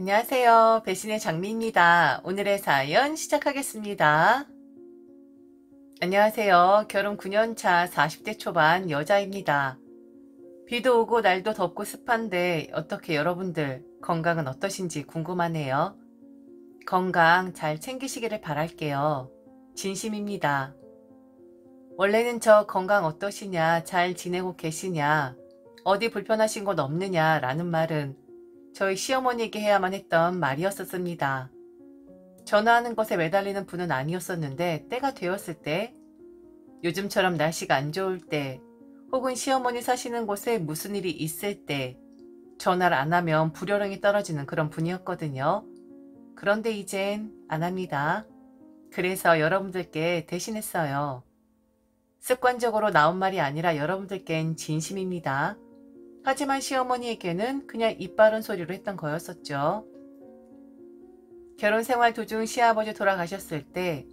안녕하세요. 배신의 장미입니다. 오늘의 사연 시작하겠습니다. 안녕하세요. 결혼 9년차 40대 초반 여자입니다. 비도 오고 날도 덥고 습한데 어떻게 여러분들 건강은 어떠신지 궁금하네요. 건강 잘 챙기시기를 바랄게요. 진심입니다. 원래는 저 건강 어떠시냐, 잘 지내고 계시냐, 어디 불편하신 곳 없느냐 라는 말은 저희 시어머니에게 해야만 했던 말이었었습니다. 전화하는 것에 매달리는 분은 아니었었는데 때가 되었을 때, 요즘처럼 날씨가 안 좋을 때, 혹은 시어머니 사시는 곳에 무슨 일이 있을 때 전화를 안 하면 불효령이 떨어지는 그런 분이었거든요. 그런데 이젠 안 합니다. 그래서 여러분들께 대신했어요. 습관적으로 나온 말이 아니라 여러분들께는 진심입니다. 하지만 시어머니에게는 그냥 입 바른 소리로 했던 거였었죠. 결혼 생활 도중 시아버지 돌아가셨을 때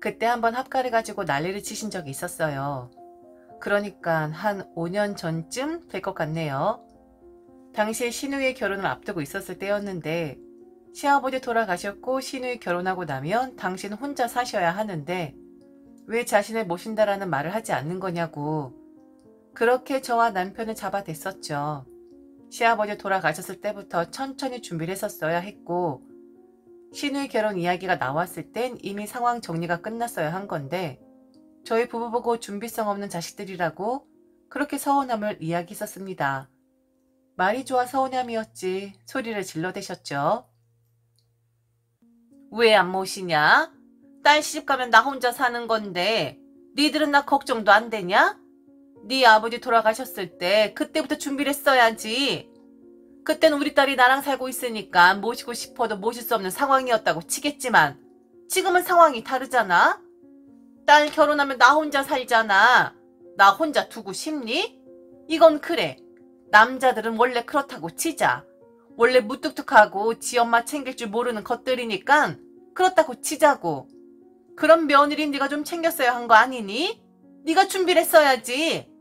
그때 한번 합가를 가지고 난리를 치신 적이 있었어요. 그러니까 한 5년 전쯤 될 것 같네요. 당시에 시누이의 결혼을 앞두고 있었을 때였는데 시아버지 돌아가셨고 시누이 결혼하고 나면 당신 혼자 사셔야 하는데 왜 자신을 모신다라는 말을 하지 않는 거냐고 그렇게 저와 남편을 잡아댔었죠. 시아버지 돌아가셨을 때부터 천천히 준비를 했었어야 했고 시누이 결혼 이야기가 나왔을 땐 이미 상황 정리가 끝났어야 한 건데 저희 부부 보고 준비성 없는 자식들이라고 그렇게 서운함을 이야기했었습니다. 말이 좋아 서운함이었지 소리를 질러대셨죠. 왜 안 모시냐? 딸 시집가면 나 혼자 사는 건데 니들은 나 걱정도 안 되냐? 네 아버지 돌아가셨을 때 그때부터 준비를 했어야지. 그땐 우리 딸이 나랑 살고 있으니까 모시고 싶어도 모실 수 없는 상황이었다고 치겠지만 지금은 상황이 다르잖아. 딸 결혼하면 나 혼자 살잖아. 나 혼자 두고 싶니? 이건 그래. 남자들은 원래 그렇다고 치자. 원래 무뚝뚝하고 지 엄마 챙길 줄 모르는 것들이니까 그렇다고 치자고. 그럼 며느리 네가 좀 챙겼어야 한 거 아니니? 네가 준비를 했어야지.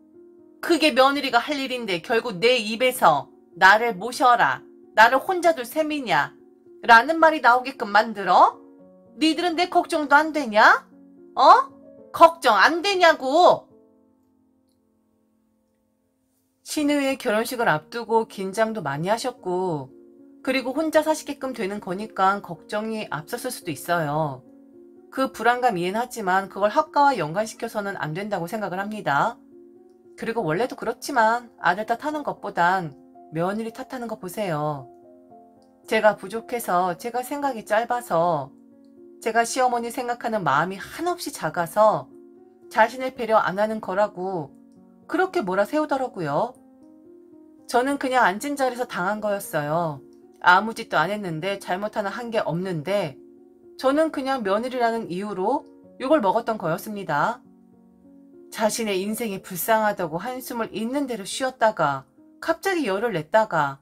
그게 며느리가 할 일인데 결국 내 입에서 나를 모셔라, 나를 혼자 둘 셈이냐 라는 말이 나오게끔 만들어? 니들은 내 걱정도 안 되냐? 걱정 안 되냐고. 시누이의 결혼식을 앞두고 긴장도 많이 하셨고 그리고 혼자 사시게끔 되는 거니까 걱정이 앞섰을 수도 있어요. 그 불안감 이해는 하지만 그걸 학과와 연관시켜서는 안 된다고 생각을 합니다. 그리고 원래도 그렇지만 아들 탓하는 것보단 며느리 탓하는 거 보세요. 제가 부족해서, 제가 생각이 짧아서, 제가 시어머니 생각하는 마음이 한없이 작아서 자신을 배려 안 하는 거라고 그렇게 몰아세우더라고요. 저는 그냥 앉은 자리에서 당한 거였어요. 아무 짓도 안 했는데 잘못 하나 한 게 없는데 저는 그냥 며느리라는 이유로 욕을 먹었던 거였습니다. 자신의 인생이 불쌍하다고 한숨을 있는 대로 쉬었다가 갑자기 열을 냈다가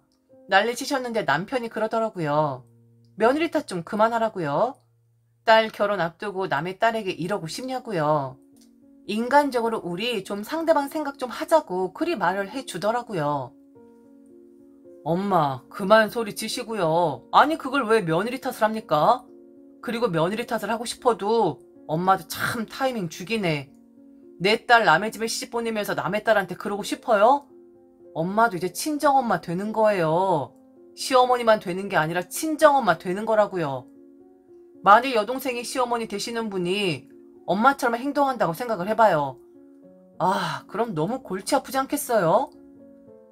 난리 치셨는데 남편이 그러더라고요. 며느리 탓 좀 그만하라고요. 딸 결혼 앞두고 남의 딸에게 이러고 싶냐고요. 인간적으로 우리 좀 상대방 생각 좀 하자고 그리 말을 해주더라고요. 엄마 그만 소리 치시고요. 아니 그걸 왜 며느리 탓을 합니까? 그리고 며느리 탓을 하고 싶어도 엄마도 참 타이밍 죽이네. 내 딸 남의 집에 시집 보내면서 남의 딸한테 그러고 싶어요? 엄마도 이제 친정엄마 되는 거예요. 시어머니만 되는 게 아니라 친정엄마 되는 거라고요. 만일 여동생이 시어머니 되시는 분이 엄마처럼 행동한다고 생각을 해봐요. 아, 그럼 너무 골치 아프지 않겠어요?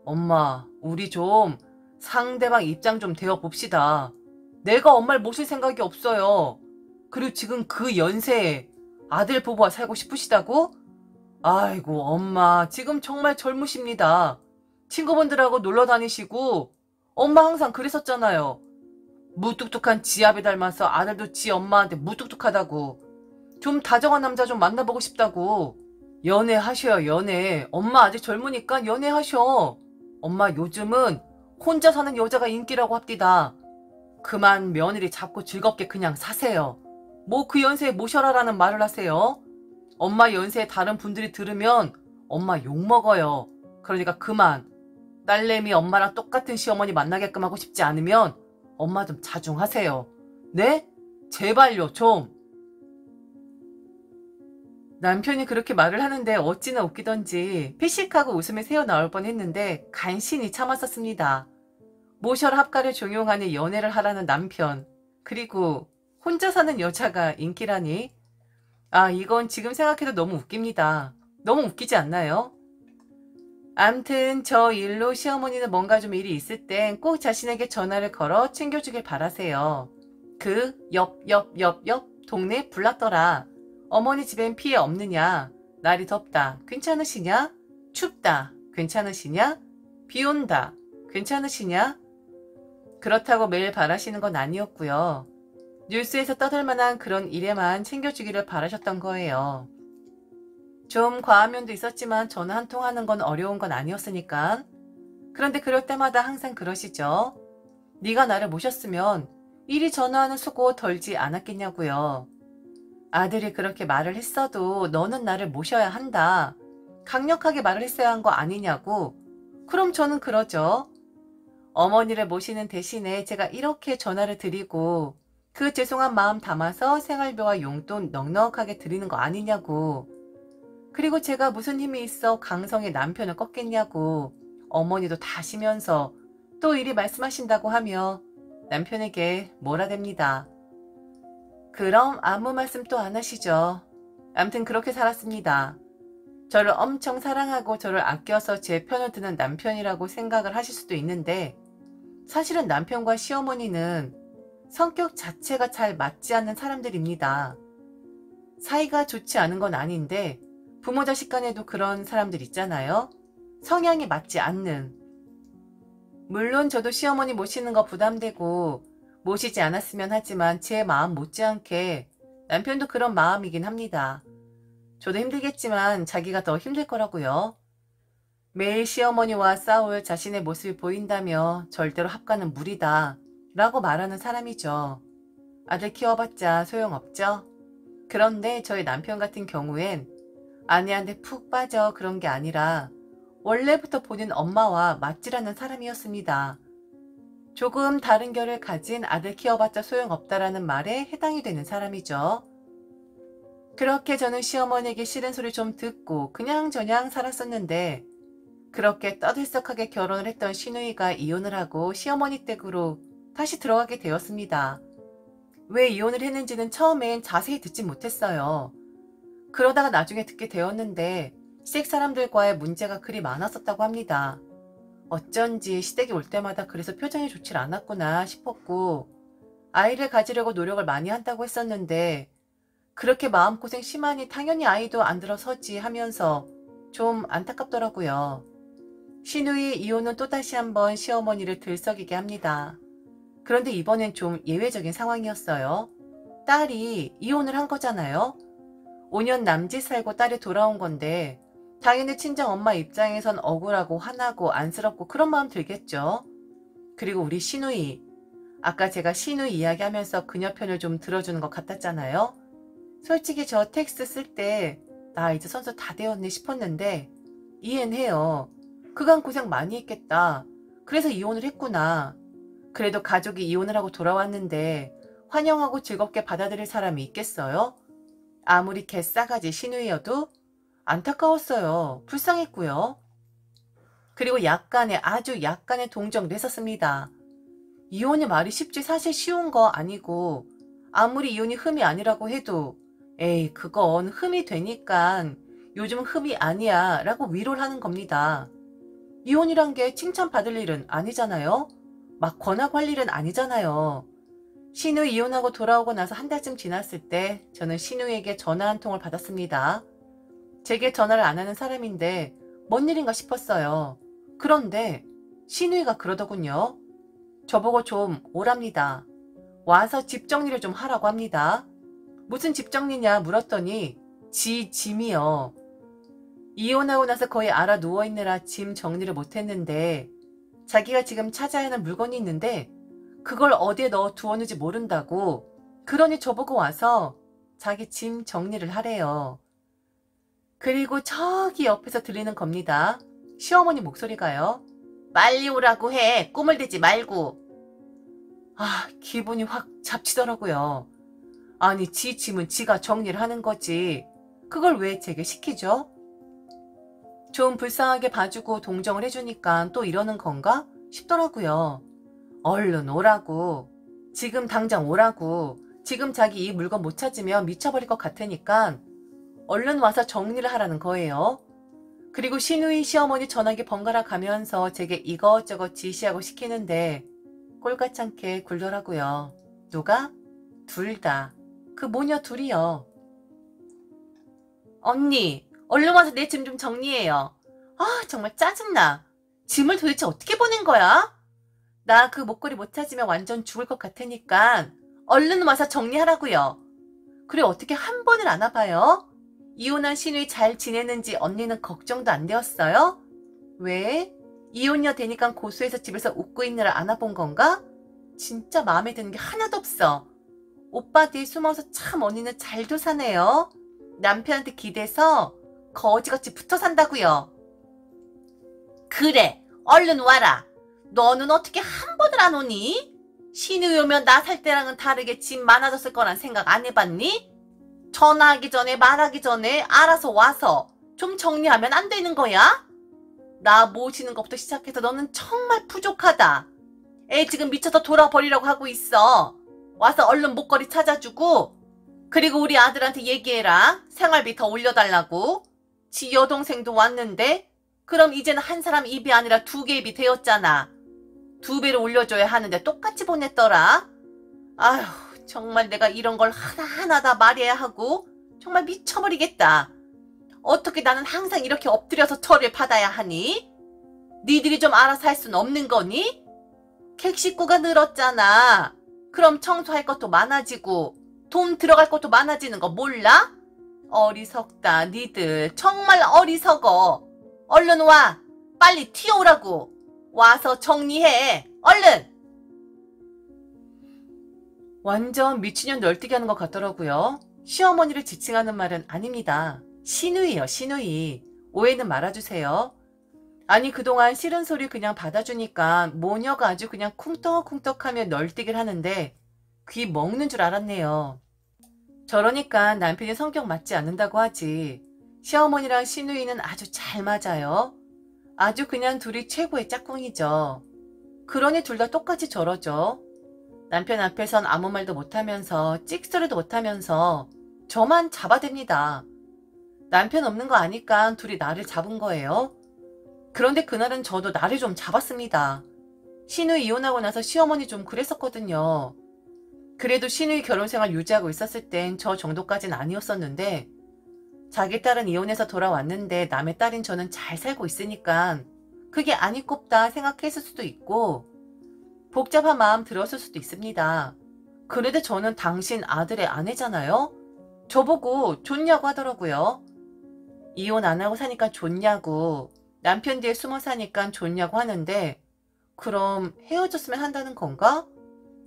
엄마, 우리 좀 상대방 입장 좀 되어 봅시다. 내가 엄마를 모실 생각이 없어요. 그리고 지금 그 연세에 아들 부부와 살고 싶으시다고? 아이고 엄마 지금 정말 젊으십니다. 친구분들하고 놀러 다니시고 엄마 항상 그랬었잖아요. 무뚝뚝한 지 아비 닮아서 아들도 지 엄마한테 무뚝뚝하다고. 좀 다정한 남자 좀 만나보고 싶다고. 연애하셔요 연애. 엄마 아직 젊으니까 연애하셔. 엄마 요즘은 혼자 사는 여자가 인기라고 합디다. 그만 며느리 잡고 즐겁게 그냥 사세요. 뭐 그 연세에 모셔라라는 말을 하세요. 엄마 연세에 다른 분들이 들으면 엄마 욕먹어요. 그러니까 그만. 딸내미 엄마랑 똑같은 시어머니 만나게끔 하고 싶지 않으면 엄마 좀 자중하세요. 네? 제발요, 좀. 남편이 그렇게 말을 하는데 어찌나 웃기던지 피식하고 웃음이 새어나올 뻔했는데 간신히 참았었습니다. 모셔라 합가를 종용하니 연애를 하라는 남편, 그리고 혼자 사는 여자가 인기라니. 아, 이건 지금 생각해도 너무 웃깁니다. 너무 웃기지 않나요? 암튼 저 일로 시어머니는 뭔가 좀 일이 있을 땐 꼭 자신에게 전화를 걸어 챙겨주길 바라세요. 옆 동네 불났더라. 어머니 집엔 피해 없느냐? 날이 덥다. 괜찮으시냐? 춥다. 괜찮으시냐? 비 온다. 괜찮으시냐? 그렇다고 매일 바라시는 건 아니었고요. 뉴스에서 떠들 만한 그런 일에만 챙겨주기를 바라셨던 거예요. 좀 과한 면도 있었지만 전화 한 통 하는 건 어려운 건 아니었으니까. 그런데 그럴 때마다 항상 그러시죠. 네가 나를 모셨으면 이리 전화하는 수고 덜지 않았겠냐고요. 아들이 그렇게 말을 했어도 너는 나를 모셔야 한다. 강력하게 말을 했어야 한 거 아니냐고. 그럼 저는 그러죠. 어머니를 모시는 대신에 제가 이렇게 전화를 드리고 그 죄송한 마음 담아서 생활비와 용돈 넉넉하게 드리는 거 아니냐고. 그리고 제가 무슨 힘이 있어 강성의 남편을 꺾겠냐고 어머니도 다시면서 또 이리 말씀하신다고 하며 남편에게 몰아댑니다. 그럼 아무 말씀 또 안 하시죠. 암튼 그렇게 살았습니다. 저를 엄청 사랑하고 저를 아껴서 제 편을 드는 남편이라고 생각을 하실 수도 있는데 사실은 남편과 시어머니는 성격 자체가 잘 맞지 않는 사람들입니다. 사이가 좋지 않은 건 아닌데 부모 자식 간에도 그런 사람들 있잖아요. 성향이 맞지 않는. 물론 저도 시어머니 모시는 거 부담되고 모시지 않았으면 하지만 제 마음 못지않게 남편도 그런 마음이긴 합니다. 저도 힘들겠지만 자기가 더 힘들 거라고요. 매일 시어머니와 싸울 자신의 모습이 보인다며 절대로 합가는 무리다 라고 말하는 사람이죠. 아들 키워봤자 소용없죠. 그런데 저희 남편 같은 경우엔 아내한테 푹 빠져 그런 게 아니라 원래부터 본인 엄마와 맞지라는 사람이었습니다. 조금 다른 결을 가진 아들 키워봤자 소용없다라는 말에 해당이 되는 사람이죠. 그렇게 저는 시어머니에게 싫은 소리 좀 듣고 그냥저냥 살았었는데 그렇게 떠들썩하게 결혼을 했던 시누이가 이혼을 하고 시어머니 댁으로 다시 들어가게 되었습니다. 왜 이혼을 했는지는 처음엔 자세히 듣지 못했어요. 그러다가 나중에 듣게 되었는데 시댁 사람들과의 문제가 그리 많았었다고 합니다. 어쩐지 시댁이 올 때마다 그래서 표정이 좋질 않았구나 싶었고 아이를 가지려고 노력을 많이 한다고 했었는데 그렇게 마음고생 심하니 당연히 아이도 안 들어서지 하면서 좀 안타깝더라고요. 시누이 이혼은 또다시 한번 시어머니를 들썩이게 합니다. 그런데 이번엔 좀 예외적인 상황이었어요. 딸이 이혼을 한 거잖아요. 5년 남짓 살고 딸이 돌아온 건데 당연히 친정엄마 입장에선 억울하고 화나고 안쓰럽고 그런 마음 들겠죠. 그리고 우리 시누이, 아까 제가 시누이 이야기하면서 그녀 편을 좀 들어주는 것 같았잖아요. 솔직히 저 텍스트 쓸 때 나 이제 선수 다 되었네 싶었는데 이해는 해요. 그간 고생 많이 했겠다. 그래서 이혼을 했구나. 그래도 가족이 이혼을 하고 돌아왔는데 환영하고 즐겁게 받아들일 사람이 있겠어요? 아무리 개싸가지 시누이여도 안타까웠어요. 불쌍했고요. 그리고 아주 약간의 동정도 했었습니다. 이혼이 말이 쉽지 사실 쉬운 거 아니고 아무리 이혼이 흠이 아니라고 해도 에이 그건 흠이 되니까 요즘 흠이 아니야 라고 위로를 하는 겁니다. 이혼이란 게 칭찬받을 일은 아니잖아요. 막 권하고 할 일은 아니잖아요. 신우이 이혼하고 돌아오고 나서 한 달쯤 지났을 때 저는 신우이에게 전화 한 통을 받았습니다. 제게 전화를 안 하는 사람인데 뭔 일인가 싶었어요. 그런데 신우이가 그러더군요. 저보고 좀 오랍니다. 와서 집 정리를 좀 하라고 합니다. 무슨 집 정리냐 물었더니 지 짐이요. 이혼하고 나서 거의 알아 누워있느라 짐 정리를 못했는데 자기가 지금 찾아야 하는 물건이 있는데 그걸 어디에 넣어 두었는지 모른다고. 그러니 저보고 와서 자기 짐 정리를 하래요. 그리고 저기 옆에서 들리는 겁니다. 시어머니 목소리가요. 빨리 오라고 해. 꿈을 대지 말고. 기분이 확 잡치더라고요. 아니, 지 짐은 지가 정리를 하는 거지. 그걸 왜 제게 시키죠? 좀 불쌍하게 봐주고 동정을 해주니까 또 이러는 건가 싶더라고요. 얼른 오라고. 지금 당장 오라고. 지금 자기 이 물건 못 찾으면 미쳐버릴 것 같으니까 얼른 와서 정리를 하라는 거예요. 그리고 신우이 시어머니 전화기 번갈아 가면서 제게 이것저것 지시하고 시키는데 꼴같지않게 굴더라고요. 누가? 둘 다. 그 모녀 둘이요. 언니, 얼른 와서 내 짐 좀 정리해요. 정말 짜증나. 짐을 도대체 어떻게 보낸 거야? 나 그 목걸이 못 찾으면 완전 죽을 것 같으니까 얼른 와서 정리하라고요. 그래 어떻게 한 번을 안 와봐요? 이혼한 신우이 잘 지내는지 언니는 걱정도 안 되었어요? 왜? 이혼녀 되니까 고소해서 집에서 웃고 있느라 안 와본 건가? 진짜 마음에 드는 게 하나도 없어. 오빠 뒤에 숨어서 참 언니는 잘도 사네요. 남편한테 기대서 거지같이 붙어 산다고요. 그래, 얼른 와라. 너는 어떻게 한 번을 안 오니? 신우이 오면 나 살 때랑은 다르게 짐 많아졌을 거란 생각 안 해봤니? 전화하기 전에 말하기 전에 알아서 와서 좀 정리하면 안 되는 거야? 나 모시는 것부터 시작해서 너는 정말 부족하다. 애 지금 미쳐서 돌아버리려고 하고 있어. 와서 얼른 목걸이 찾아주고 그리고 우리 아들한테 얘기해라. 생활비 더 올려달라고. 지 여동생도 왔는데 그럼 이제는 한 사람 입이 아니라 두 개 입이 되었잖아. 두 배를 올려줘야 하는데 똑같이 보냈더라. 아휴 정말 내가 이런 걸 하나하나 다 말해야 하고 정말 미쳐버리겠다. 어떻게 나는 항상 이렇게 엎드려서 처리를 받아야 하니? 니들이 좀 알아서 할 순 없는 거니? 객식구가 늘었잖아. 그럼 청소할 것도 많아지고 돈 들어갈 것도 많아지는 거 몰라? 어리석다 니들 정말 어리석어. 얼른 와. 빨리 튀어오라고. 와서 정리해. 얼른. 완전 미친년 널뛰기 하는 것 같더라고요. 시어머니를 지칭하는 말은 아닙니다. 시누이요 시누이. 오해는 말아주세요. 아니 그동안 싫은 소리 그냥 받아주니까 모녀가 아주 그냥 쿵떡쿵떡하며 널뛰기를 하는데 귀 먹는 줄 알았네요. 저러니까 남편이 성격 맞지 않는다고 하지. 시어머니랑 시누이는 아주 잘 맞아요. 아주 그냥 둘이 최고의 짝꿍이죠. 그러니 둘 다 똑같이 저러죠. 남편 앞에선 아무 말도 못하면서 찍소리도 못하면서 저만 잡아댑니다. 남편 없는 거 아니까 둘이 나를 잡은 거예요. 그런데 그날은 저도 나를 좀 잡았습니다. 시누이 이혼하고 나서 시어머니 좀 그랬었거든요. 그래도 시누이 결혼생활 유지하고 있었을 땐 저 정도까진 아니었었는데 자기 딸은 이혼해서 돌아왔는데 남의 딸인 저는 잘 살고 있으니까 그게 아니 꼽다 생각했을 수도 있고 복잡한 마음 들었을 수도 있습니다. 그래도 저는 당신 아들의 아내잖아요? 저보고 좋냐고 하더라고요. 이혼 안 하고 사니까 좋냐고 남편 뒤에 숨어 사니까 좋냐고 하는데 그럼 헤어졌으면 한다는 건가?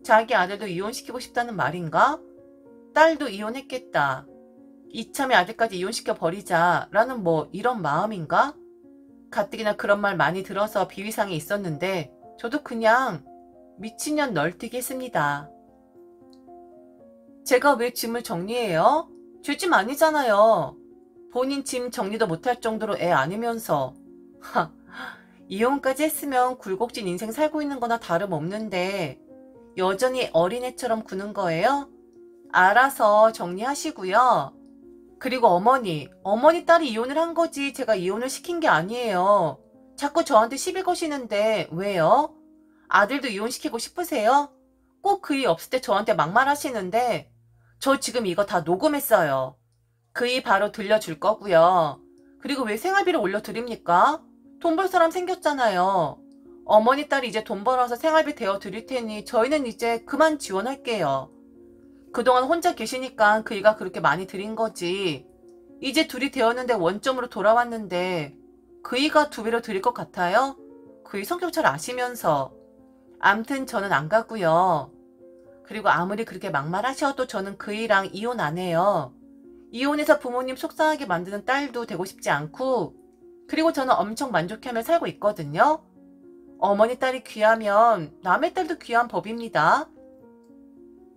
자기 아들도 이혼시키고 싶다는 말인가? 딸도 이혼했겠다. 이참에 아들까지 이혼시켜 버리자 라는 뭐 이런 마음인가? 가뜩이나 그런 말 많이 들어서 비위상이 있었는데 저도 그냥 미친년 널뛰기 했습니다. 제가 왜 짐을 정리해요? 제 짐 아니잖아요. 본인 짐 정리도 못할 정도로 애 아니면서. 이혼까지 했으면 굴곡진 인생 살고 있는 거나 다름없는데 여전히 어린애처럼 구는 거예요? 알아서 정리하시고요. 그리고 어머니 딸이 이혼을 한 거지 제가 이혼을 시킨 게 아니에요. 자꾸 저한테 시비 거시는데 왜요? 아들도 이혼시키고 싶으세요? 꼭 그 일 없을 때 저한테 막말하시는데 저 지금 이거 다 녹음했어요. 그 일 바로 들려줄 거고요. 그리고 왜 생활비를 올려드립니까? 돈 벌 사람 생겼잖아요. 어머니 딸이 이제 돈 벌어서 생활비 대어 드릴 테니 저희는 이제 그만 지원할게요. 그동안 혼자 계시니까 그 일가 그렇게 많이 드린 거지. 이제 둘이 되었는데 원점으로 돌아왔는데 그 일가 두 배로 드릴 것 같아요? 그 일 성격 잘 아시면서. 암튼 저는 안 가고요. 그리고 아무리 그렇게 막말하셔도 저는 그 일랑 이혼 안 해요. 이혼해서 부모님 속상하게 만드는 딸도 되고 싶지 않고 그리고 저는 엄청 만족하며 살고 있거든요. 어머니 딸이 귀하면 남의 딸도 귀한 법입니다.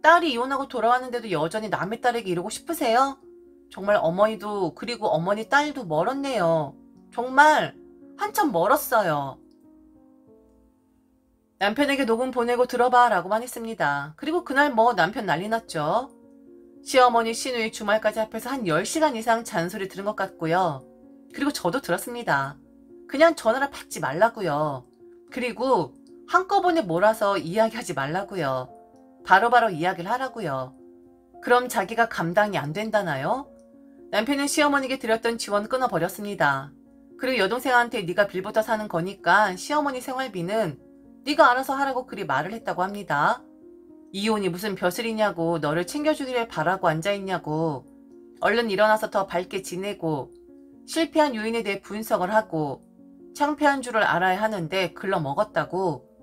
딸이 이혼하고 돌아왔는데도 여전히 남의 딸에게 이러고 싶으세요? 정말 어머니도 그리고 어머니 딸도 멀었네요. 정말 한참 멀었어요. 남편에게 녹음 보내고 들어봐 라고만 했습니다. 그리고 그날 뭐 남편 난리 났죠. 시어머니 시누이 주말까지 합해서 한 10시간 이상 잔소리 들은 것 같고요. 그리고 저도 들었습니다. 그냥 전화를 받지 말라고요. 그리고 한꺼번에 몰아서 이야기하지 말라고요. 바로바로 이야기를 하라고요. 그럼 자기가 감당이 안 된다나요? 남편은 시어머니에게 드렸던 지원 끊어버렸습니다. 그리고 여동생한테 네가 빌보다 사는 거니까 시어머니 생활비는 네가 알아서 하라고 그리 말을 했다고 합니다. 이혼이 무슨 벼슬이냐고, 너를 챙겨주기를 바라고 앉아있냐고, 얼른 일어나서 더 밝게 지내고 실패한 요인에 대해 분석을 하고 창피한 줄을 알아야 하는데 글러먹었다고,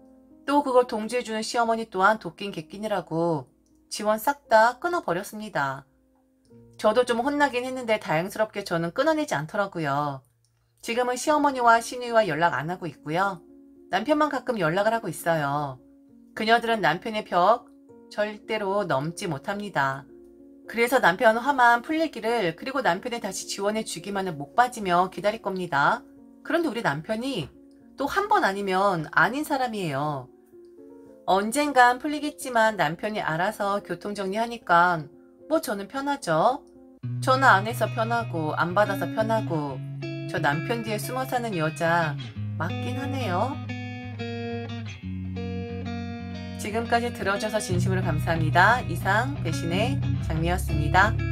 또 그걸 동조해주는 시어머니 또한 도끼인 객끼니라고 지원 싹 다 끊어버렸습니다. 저도 좀 혼나긴 했는데 다행스럽게 저는 끊어내지 않더라고요. 지금은 시어머니와 시누이와 연락 안 하고 있고요. 남편만 가끔 연락을 하고 있어요. 그녀들은 남편의 벽 절대로 넘지 못합니다. 그래서 남편 화만 풀리기를, 그리고 남편이 다시 지원해 주기만을 목 빠지며 기다릴 겁니다. 그런데 우리 남편이 또 한 번 아니면 아닌 사람이에요. 언젠간 풀리겠지만 남편이 알아서 교통정리하니까 뭐 저는 편하죠. 전화 안 해서 편하고 안 받아서 편하고 저 남편 뒤에 숨어 사는 여자 맞긴 하네요. 지금까지 들어줘서 진심으로 감사합니다. 이상 배신의 장미였습니다.